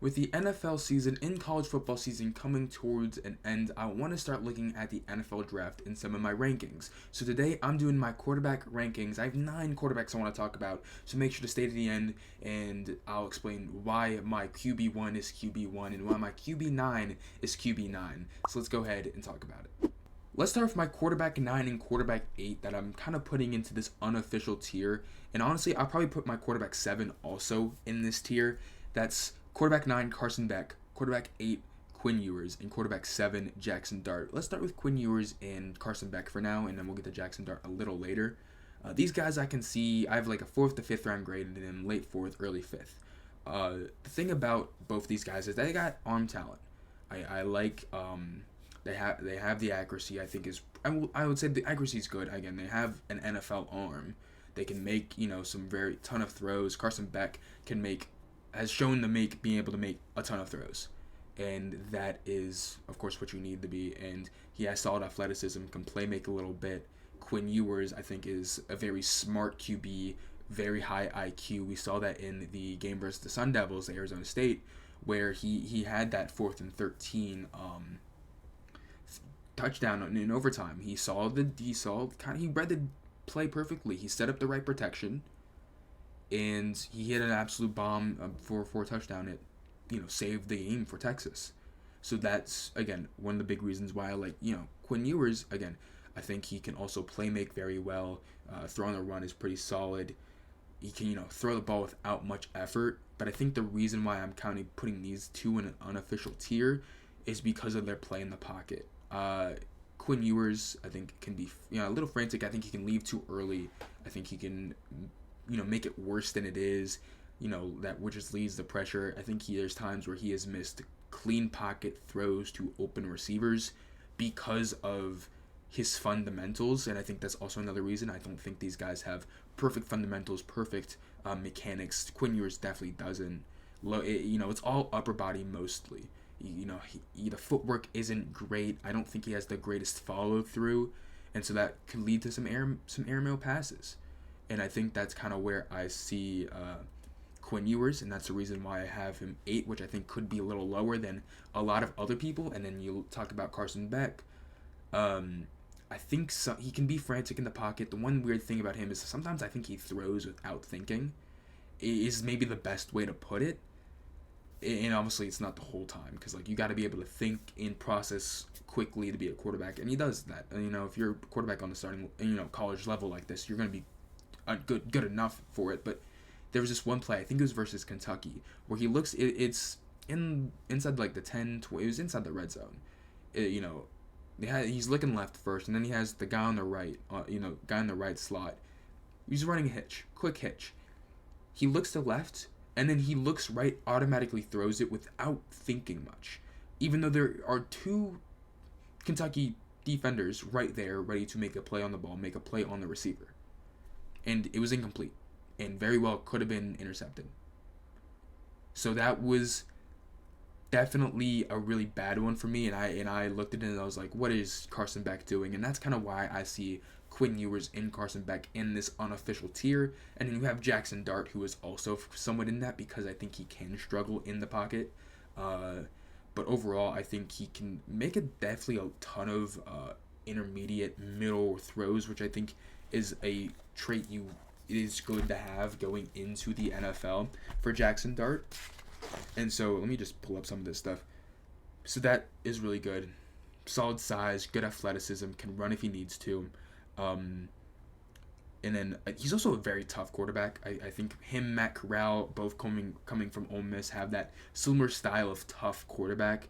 With the NFL season and college football season coming towards an end, I want to start looking at the NFL draft in some of my rankings. So today I'm doing my quarterback rankings. I have 9 quarterbacks I want to talk about, so make sure to stay to the end and I'll explain why my QB1 is QB1 and why my QB9 is QB9. So let's go ahead and talk about it. Let's start with my quarterback 9 and quarterback 8 that I'm kind of putting into this unofficial tier. And honestly, I'll probably put my quarterback 7 also in this tier. That's quarterback 9, Carson Beck, quarterback 8, Quinn Ewers, and quarterback 7, Jackson Dart. Let's start with Quinn Ewers and Carson Beck for now, and then we'll get to Jackson Dart a little later. These guys I can see, I have like a 4th to 5th round grade and then late 4th, early 5th. The thing about both these guys is they got arm talent. I like they have the accuracy. I think I would say the accuracy is good. Again, they have an NFL arm. They can make some very ton of throws. Carson Beck has shown being able to make a ton of throws, and that is of course what you need to be. And he has solid athleticism, can play make a little bit. Quinn Ewers I think is a very smart QB, very high IQ. We saw that in the game versus the Sun Devils, Arizona State, where he had that 4th and 13 touchdown in overtime. He read the play perfectly. He set up the right protection, and he hit an absolute bomb for a touchdown. It saved the game for Texas. So that's again one of the big reasons why I like Quinn Ewers. Again, I think he can also play make very well. Throwing the run is pretty solid. He can throw the ball without much effort. But I think the reason why I'm kind of putting these two in an unofficial tier is because of their play in the pocket. Quinn Ewers, I think, can be a little frantic. I think he can leave too early. I think he can make it worse than it is. That which just leads the pressure. I think there's times where he has missed clean pocket throws to open receivers because of his fundamentals, and I think that's also another reason. I don't think these guys have perfect fundamentals, perfect mechanics. Quinn Ewers definitely doesn't. It's all upper body mostly. The footwork isn't great. I don't think he has the greatest follow through, and so that could lead to some airmail passes. And I think that's kind of where I see Quinn Ewers, and that's the reason why I have him 8, which I think could be a little lower than a lot of other people. And then you talk about Carson Beck. I think he can be frantic in the pocket. The one weird thing about him is sometimes I think he throws without thinking. Is maybe the best way to put it. And obviously it's not the whole time, because you got to be able to think and process quickly to be a quarterback, and he does that. And, if you're a quarterback on the starting college level like this, you're going to be good enough for it. But there was this one play, I think it was versus Kentucky, where he looks, it's inside the 10, 20, it was inside the red zone. He's looking left first, and then he has the guy on the right, guy in the right slot. He's running a quick hitch. He looks to left, and then he looks right, automatically throws it without thinking much. Even though there are 2 Kentucky defenders right there ready to make a play on the ball, make a play on the receiver. And it was incomplete, and very well could have been intercepted. So that was definitely a really bad one for me, and I looked at it and I was like, what is Carson Beck doing? And that's kind of why I see Quinn Ewers and Carson Beck in this unofficial tier. And then you have Jackson Dart, who is also somewhat in that, because I think he can struggle in the pocket. But overall, I think he can make definitely a ton of intermediate middle throws, which I think is a trait it is good to have going into the NFL for Jackson Dart. And so let me just pull up some of this stuff. So that is really good. Solid size, good athleticism, can run if he needs to. And then he's also a very tough quarterback. I think him, Matt Corral, both coming from Ole Miss, have that similar style of tough quarterback.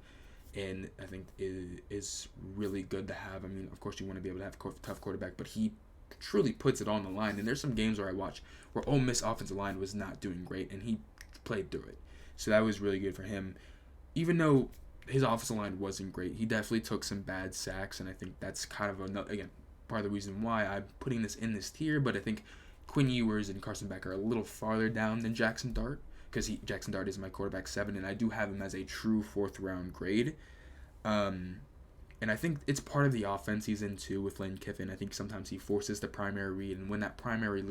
And I think it is really good to have. I mean, of course, you want to be able to have a tough quarterback, but he truly puts it on the line. And there's some games where I watch where Ole Miss offensive line was not doing great, and he played through it. So that was really good for him. Even though his offensive line wasn't great, he definitely took some bad sacks, and I think that's kind of part of the reason why I'm putting this in this tier. But I think Quinn Ewers and Carson Beck are a little farther down than Jackson Dart, because Jackson Dart is my quarterback 7, and I do have him as a true 4th round grade. And I think it's part of the offense he's in too with Lane Kiffin. I think sometimes he forces the primary read, and when that primary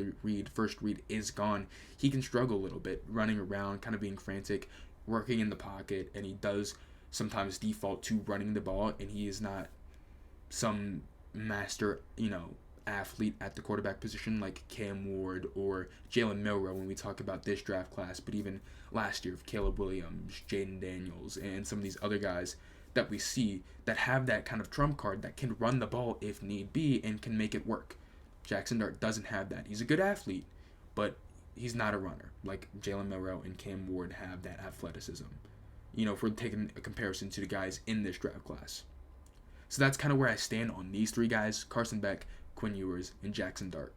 first read is gone, he can struggle a little bit, running around, kind of being frantic. working in the pocket, and he does sometimes default to running the ball, and he is not some master, athlete at the quarterback position like Cam Ward or Jalen Milroe when we talk about this draft class, but even last year, Caleb Williams, Jaden Daniels, and some of these other guys that we see that have that kind of trump card that can run the ball if need be and can make it work. Jackson Dart doesn't have that. He's a good athlete, but he's not a runner like Jalen Milroe and Cam Ward have that athleticism. If we're taking a comparison to the guys in this draft class. So that's kind of where I stand on these three guys, Carson Beck, Quinn Ewers, and Jackson Dart.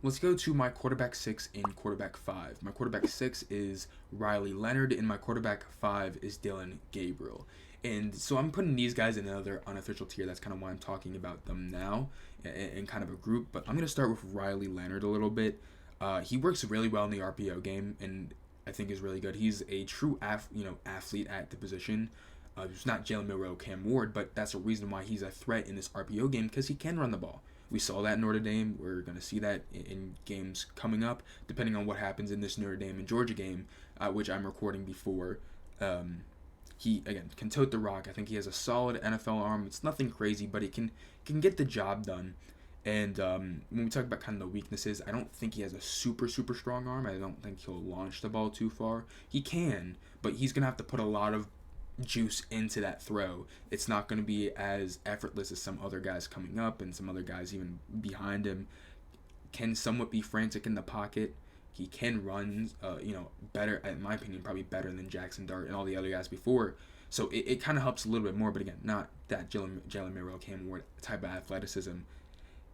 Let's go to my quarterback 6 and quarterback 5. My quarterback 6 is Riley Leonard, and my quarterback 5 is Dillon Gabriel. And so I'm putting these guys in another unofficial tier. That's kind of why I'm talking about them now in kind of a group. But I'm going to start with Riley Leonard a little bit. He works really well in the RPO game, and I think is really good. He's a true athlete at the position. He's not Jalen Milroe, Cam Ward, but that's a reason why he's a threat in this RPO game, because he can run the ball. We saw that in Notre Dame. We're going to see that in games coming up, depending on what happens in this Notre Dame and Georgia game, which I'm recording before. He, again, can tote the rock. I think he has a solid NFL arm. It's nothing crazy, but he can get the job done. And when we talk about kind of the weaknesses, I don't think he has a super, super strong arm. I don't think he'll launch the ball too far. He can, but he's going to have to put a lot of juice into that throw. It's not going to be as effortless as some other guys coming up, and some other guys even behind him can somewhat be frantic in the pocket. He can run, better, in my opinion, probably better than Jackson Dart and all the other guys before. So it kind of helps a little bit more, but again, not that Jalen Milroe, Cam Ward type of athleticism.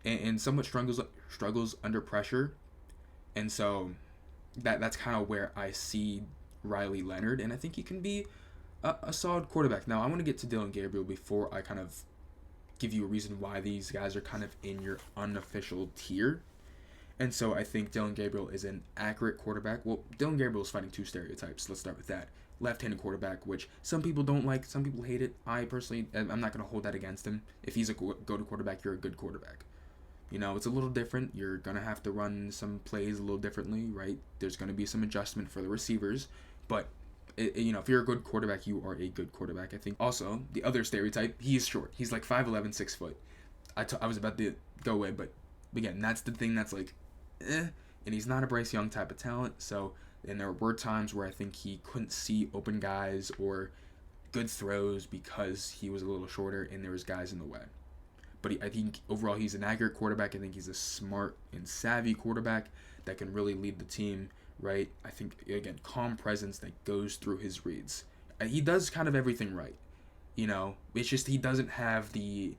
And somewhat struggles under pressure. And so that's kind of where I see Riley Leonard, and I think he can be a solid quarterback. Now, I want to get to Dillon Gabriel before I kind of give you a reason why these guys are kind of in your unofficial tier. And so I think Dillon Gabriel is an accurate quarterback. Well, Dillon Gabriel is fighting two stereotypes. Let's start with that. Left-handed quarterback, which some people don't like, some people hate it. I personally, I'm not going to hold that against him. If he's a go-to quarterback, you're a good quarterback. It's a little different. You're going to have to run some plays a little differently, right? There's going to be some adjustment for the receivers. But, if you're a good quarterback, you are a good quarterback, I think. Also, the other stereotype, he's short. He's like 5'11", 6 foot. I was about to go away, but again, that's the thing that's like, and he's not a Bryce Young type of talent. So, and there were times where I think he couldn't see open guys or good throws because he was a little shorter and there was guys in the way. But I think overall he's an accurate quarterback. I think he's a smart and savvy quarterback that can really lead the team, right? I think, again, calm presence that goes through his reads. He does kind of everything right. It's just he doesn't have the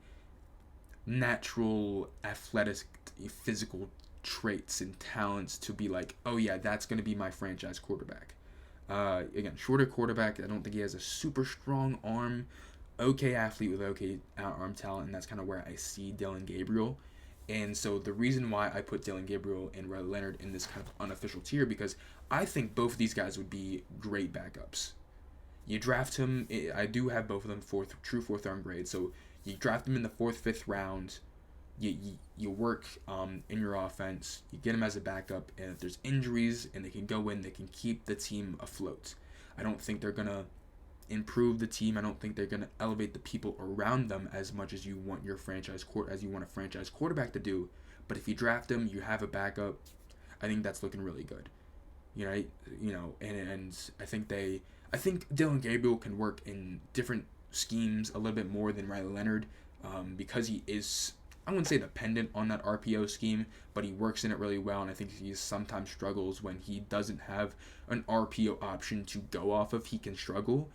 natural athletic, physical traits and talents to be like, oh yeah, that's going to be my franchise quarterback. Again, shorter quarterback. I don't think he has a super strong arm. Okay athlete with okay arm talent, and that's kind of where I see Dillon Gabriel. And so the reason why I put Dillon Gabriel and Riley Leonard in this kind of unofficial tier, because I think both of these guys would be great backups. You draft him, I do have both of them true fourth round grade, so you draft them in the 4th, 5th round, you work in your offense, you get them as a backup, and if there's injuries and they can go in, they can keep the team afloat. I don't think they're going to improve the team. I don't think they're going to elevate the people around them as much as you want a franchise quarterback to do. But if you draft them, you have a backup. I think that's looking really good. And I think Dillon Gabriel can work in different schemes a little bit more than Riley Leonard, because he is, I wouldn't say dependent on that RPO scheme, but he works in it really well, and I think he sometimes struggles when he doesn't have an RPO option to go off of. He can struggle.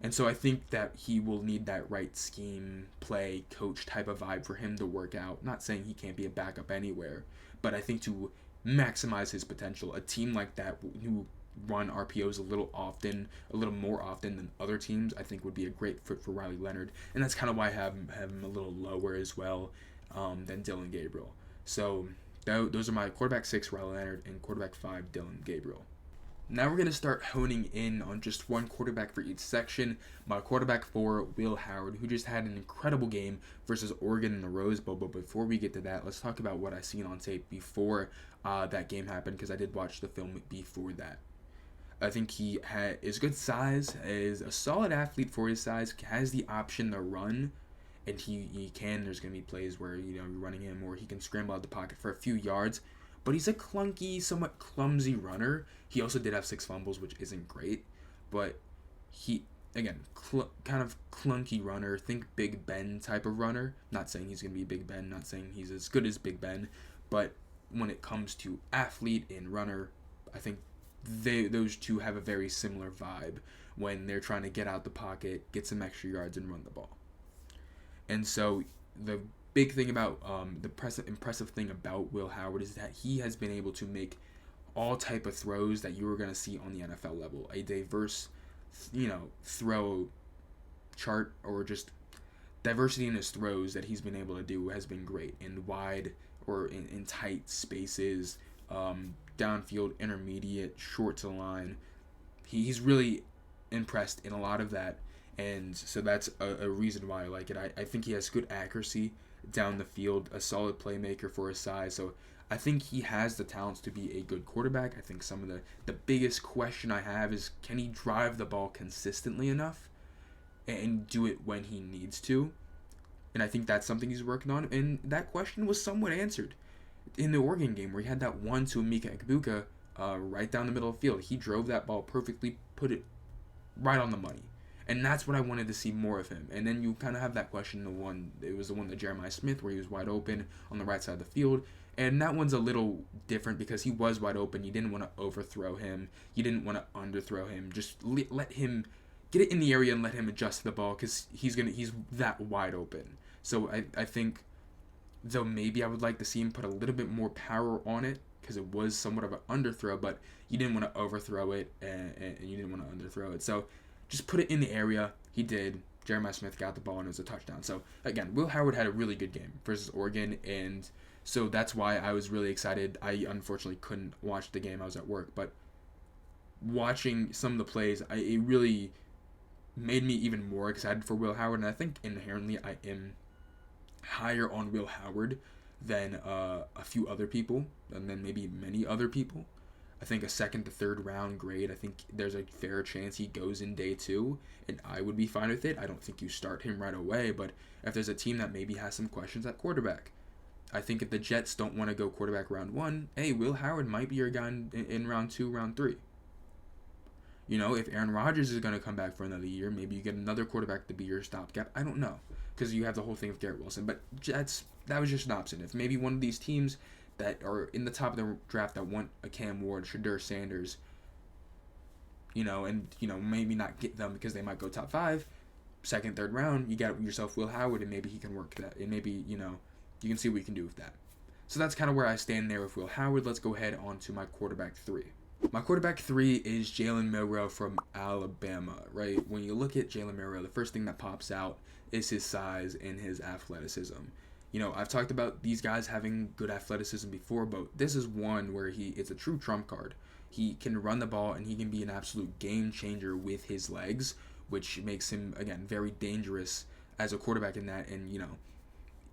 And so I think that he will need that right scheme, play, coach type of vibe for him to work out. Not saying he can't be a backup anywhere, but I think to maximize his potential, a team like that who run RPOs a little more often than other teams, I think would be a great fit for Riley Leonard. And that's kind of why I have him a little lower as well than Dillon Gabriel. So those are my quarterback 6, Riley Leonard, and quarterback 5, Dillon Gabriel. Now we're going to start honing in on just one quarterback for each section. My quarterback 4, Will Howard, who just had an incredible game versus Oregon in the Rose Bowl. But before we get to that, let's talk about what I seen on tape before that game happened, because I did watch the film before that. I think he is good size, is a solid athlete for his size, has the option to run, and he can. There's going to be plays where, you're running him, or he can scramble out the pocket for a few yards. But he's a clunky, somewhat clumsy runner. He also did have 6 fumbles, which isn't great. But he, again, kind of clunky runner. Think Big Ben type of runner. Not saying he's going to be Big Ben. Not saying he's as good as Big Ben. But when it comes to athlete and runner, I think those two have a very similar vibe when they're trying to get out the pocket, get some extra yards, and run the ball. And so the big thing about the impressive thing about Will Howard is that he has been able to make all type of throws that you were going to see on the NFL level. A diverse, throw chart, or just diversity in his throws that he's been able to do has been great. In wide or in tight spaces, downfield, intermediate, short to the line. He's really impressed in a lot of that. And so that's a reason why I like it. I think he has good accuracy down the field, a solid playmaker for his size. So I think he has the talents to be a good quarterback. I think some of the biggest question I have is, can he drive the ball consistently enough and do it when he needs to? And I think that's something he's working on. And that question was somewhat answered in the Oregon game, where he had that one to Emeka Egbuka right down the middle of the field. He drove that ball perfectly, put it right on the money. And that's what I wanted to see more of him. And then you kind of have that question, it was the one to Jeremiah Smith, where he was wide open on the right side of the field. And that one's a little different because he was wide open. You didn't want to overthrow him. You didn't want to underthrow him. Just let him get it in the area and let him adjust to the ball, because he's that wide open. So I think, though maybe I would like to see him put a little bit more power on it, because it was somewhat of an underthrow, but you didn't want to overthrow it and you didn't want to underthrow it. So just put it in the area. He did. Jeremiah Smith got the ball and it was a touchdown. So again, Will Howard had a really good game versus Oregon, and so that's why I was really excited. I unfortunately couldn't watch the game. I was at work, but watching some of the plays, it really made me even more excited for Will Howard, and I think inherently I am higher on Will Howard than a few other people, and then maybe many other people. I think a 2nd to 3rd round grade, I think there's a fair chance he goes in day 2, and I would be fine with it. I don't think you start him right away, but if there's a team that maybe has some questions at quarterback, I think if the Jets don't want to go quarterback round 1, hey, Will Howard might be your guy in round 2, round 3. If Aaron Rodgers is going to come back for another year, maybe you get another quarterback to be your stopgap. I don't know, because you have the whole thing with Garrett Wilson. But that was just an option. If maybe one of these teams that are in the top of the draft that want a Cam Ward, Shedeur Sanders, and maybe not get them because they might go top 5, 2nd, 3rd round, you got yourself Will Howard, and maybe he can work that, and maybe you can see what you can do with that. So that's kind of where I stand there with Will Howard. Let's go ahead on to my quarterback 3. My quarterback 3 is Jalen Milroe from Alabama, right? When you look at Jalen Milroe, the first thing that pops out is his size and his athleticism. I've talked about these guys having good athleticism before, but this is one where it's a true trump card. He can run the ball, and he can be an absolute game changer with his legs, which makes him, again, very dangerous as a quarterback in that. And,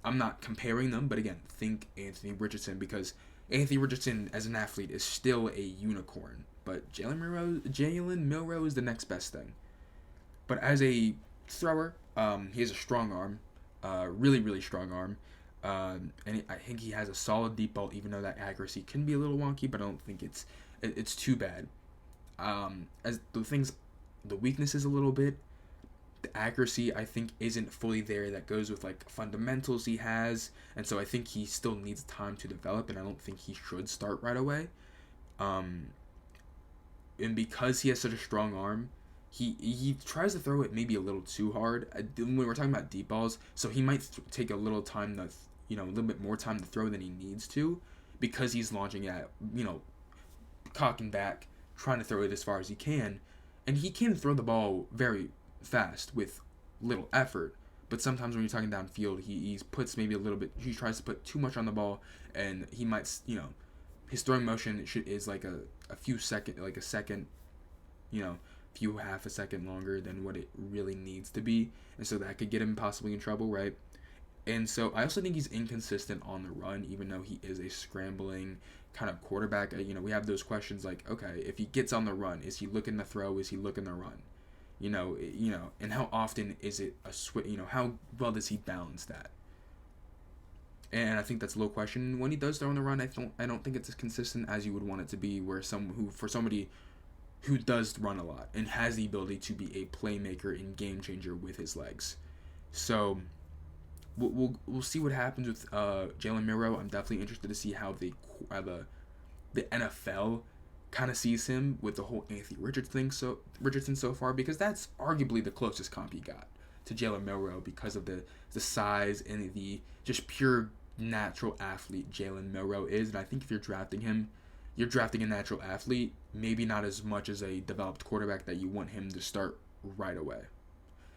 I'm not comparing them, but again, think Anthony Richardson, because Anthony Richardson as an athlete is still a unicorn, but Jalen Milroe is the next best thing. But as a thrower, he has a strong arm, really, really strong arm, and I think he has a solid deep ball, even though that accuracy can be a little wonky, but I don't think it's too bad. As the weaknesses a little bit, the accuracy I think isn't fully there. That goes with fundamentals he has, and so I think he still needs time to develop, and I don't think he should start right away. And because he has such a strong arm, he tries to throw it maybe a little too hard when we're talking about deep balls. So he might take a little time to a little bit more time to throw than he needs to, because he's launching at cocking back, trying to throw it as far as he can, and he can throw the ball very fast with little effort, but sometimes when you're talking downfield, he puts maybe a little bit, he tries to put too much on the ball, and he might, his throwing motion is like a few second, like a second, half a second longer than what it really needs to be, and so that could get him possibly in trouble, right? And so I also think he's inconsistent on the run, even though he is a scrambling kind of quarterback. We have those questions like, okay, if he gets on the run, is he looking to throw? Is he looking to run? And how often is it a switch? How well does he balance that? And I think that's a low question. When he does throw on the run, I don't think it's as consistent as you would want it to be. For somebody who does run a lot and has the ability to be a playmaker and game changer with his legs. So we'll see what happens with Jalen Milroe. I'm definitely interested to see how the NFL kind of sees him with the whole Anthony Richardson so far, because that's arguably the closest comp he got to Jalen Milroe because of the size and the just pure natural athlete Jalen Milroe is. And I think if you're drafting him, you're drafting a natural athlete, maybe not as much as a developed quarterback that you want him to start right away.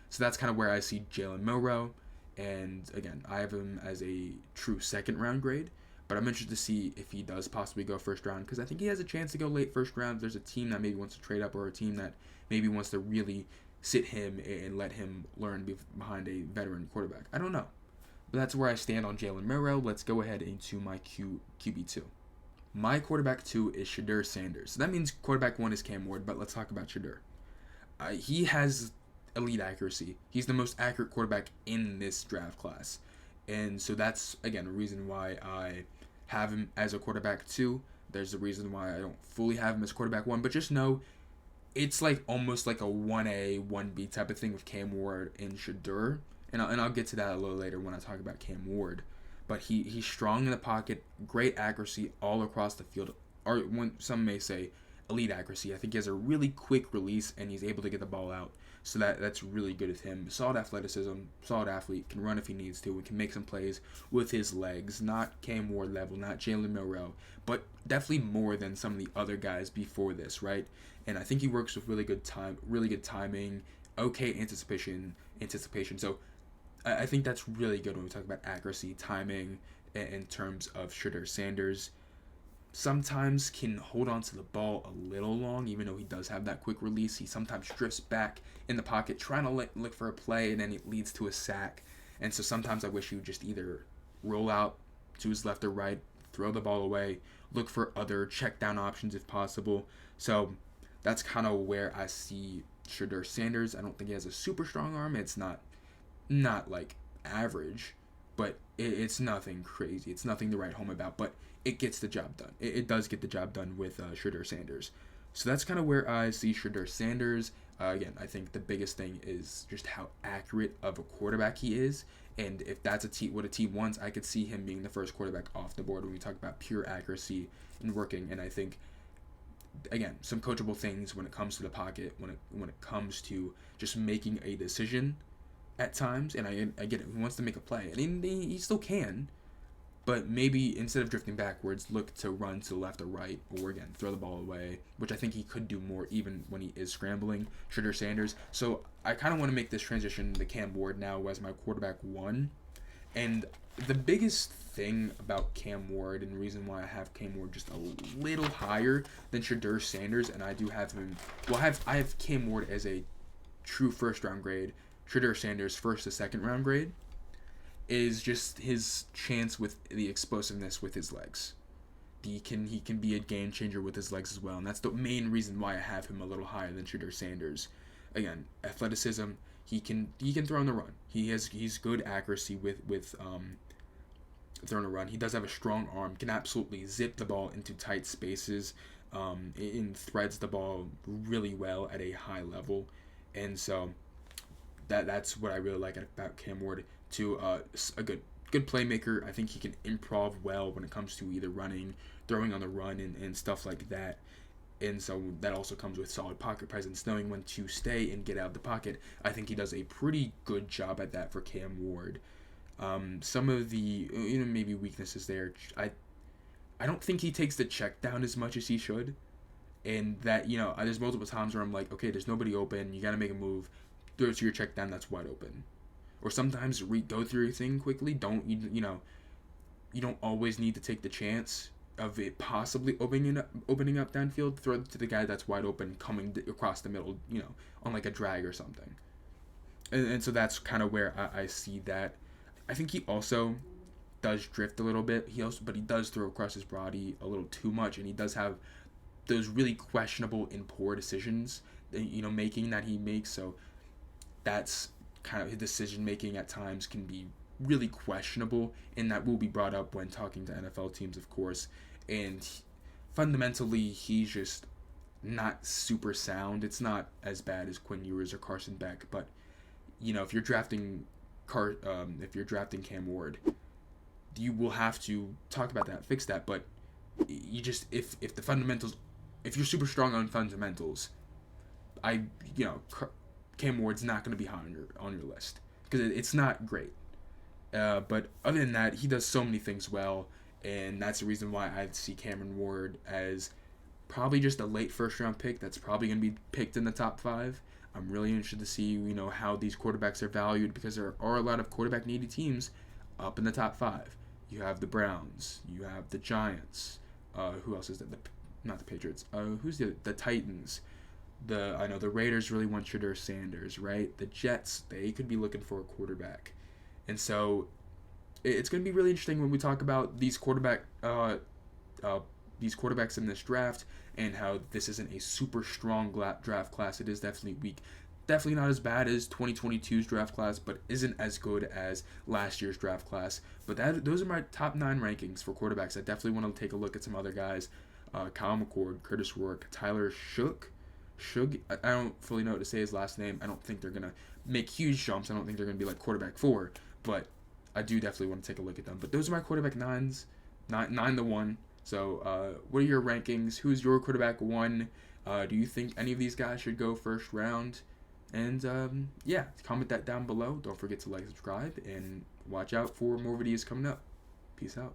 So that's kind of where I see Jalen Milroe. And again, I have him as a true second round grade, but I'm interested to see if he does possibly go first round, because I think he has a chance to go late first round. There's a team that maybe wants to trade up, or a team that maybe wants to really sit him and let him learn behind a veteran quarterback. I don't know. But that's where I stand on Jalen Milroe. Let's go ahead into my QB2. My quarterback 2 is Shedeur Sanders. So that means quarterback 1 is Cam Ward, but let's talk about Shedeur. He has elite accuracy. He's the most accurate quarterback in this draft class. And so that's, again, a reason why I have him as a quarterback 2. There's a reason why I don't fully have him as quarterback 1, but just know it's like almost like a 1A, 1B type of thing with Cam Ward and Shedeur. And I'll get to that a little later when I talk about Cam Ward. But he's strong in the pocket, great accuracy all across the field, or when some may say elite accuracy. I think he has a really quick release and he's able to get the ball out. So that's really good with him. Solid athleticism, solid athlete, can run if he needs to, and can make some plays with his legs. Not Cam Ward level, not Jalen Milroe, but definitely more than some of the other guys before this, right? And I think he works with really good timing, okay anticipation. So I think that's really good when we talk about accuracy, timing, in terms of Shedeur Sanders. Sometimes can hold on to the ball a little long, even though he does have that quick release. He sometimes drifts back in the pocket, trying to look for a play, and then it leads to a sack. And so sometimes I wish he would just either roll out to his left or right, throw the ball away, look for other check down options if possible. So that's kind of where I see Shedeur Sanders. I don't think he has a super strong arm. It's not like average, but it's nothing crazy. It's nothing to write home about, but it gets the job done. It does get the job done with Shedeur Sanders. So that's kind of where I see Shedeur Sanders. Again, I think the biggest thing is just how accurate of a quarterback he is. And if that's what a team wants, I could see him being the first quarterback off the board when we talk about pure accuracy and working. And I think, again, some coachable things when it comes to the pocket, when it comes to just making a decision at times. And I get it. He wants to make a play. And he still can. But maybe instead of drifting backwards, look to run to the left or right, or again, throw the ball away, which I think he could do more even when he is scrambling, Shedeur Sanders. So I kind of want to make this transition to Cam Ward now as my quarterback 1. And the biggest thing about Cam Ward, and the reason why I have Cam Ward just a little higher than Shedeur Sanders, and I do have him, I have Cam Ward as a true first round grade, Shedeur Sanders first to second round grade, is just his chance with the explosiveness with his legs. He can be a game changer with his legs as well, and that's the main reason why I have him a little higher than Shedeur Sanders. Again, athleticism. He can throw on the run. He's good accuracy with throwing a run. He does have a strong arm. Can absolutely zip the ball into tight spaces. And threads the ball really well at a high level, and so that's what I really like about Cam Ward. To a good playmaker. I think he can improv well when it comes to either running, throwing on the run, and stuff like that. And so that also comes with solid pocket presence, knowing when to stay and get out of the pocket. I think he does a pretty good job at that for Cam Ward. Some of the maybe weaknesses there. I don't think he takes the check down as much as he should, and that there's multiple times where I'm like, okay, there's nobody open. You got to make a move. Throw it to your check down that's wide open. Or sometimes go through your thing quickly. You don't always need to take the chance of it possibly opening up downfield. Throw it to the guy that's wide open coming across the middle, on like a drag or something. And so that's kind of where I see that. I think he also does drift a little bit. But he does throw across his body a little too much, and he does have those really questionable and poor decisions that, making that he makes. So that's kind of his decision making at times can be really questionable, and that will be brought up when talking to NFL teams, of course. And fundamentally, he's just not super sound. It's not as bad as Quinn Ewers or Carson Beck, but if you're drafting if you're drafting Cam Ward, you will have to talk about that, fix that. But you just if the fundamentals, if you're super strong on fundamentals, Cam Ward's not going to be high on your list because it's not great. But other than that, he does so many things well, and that's the reason why I see Cameron Ward as probably just a late first round pick that's probably going to be picked in the top 5. I'm really interested to see how these quarterbacks are valued, because there are a lot of quarterback needy teams up in the top 5. You have the Browns, you have the Giants. Who else is that? Not the Patriots. Who's the Titans? I know the Raiders really want Shedeur Sanders, right? The Jets, they could be looking for a quarterback, and so it's going to be really interesting when we talk about these quarterbacks in this draft, and how this isn't a super strong draft class. It is definitely weak. Definitely not as bad as 2022's draft class, but isn't as good as last year's draft class. But those are my top 9 rankings for quarterbacks. I definitely want to take a look at some other guys. Kyle McCord, Curtis Rourke, Tyler Shug. I don't fully know how to say his last name. I don't think they're going to make huge jumps. I don't think they're going to be like quarterback 4, but I do definitely want to take a look at them. But those are my quarterback 9s, 9 to 1. So what are your rankings? Who's your quarterback 1? Do you think any of these guys should go first round? And comment that down below. Don't forget to like, subscribe, and watch out for more videos coming up. Peace out.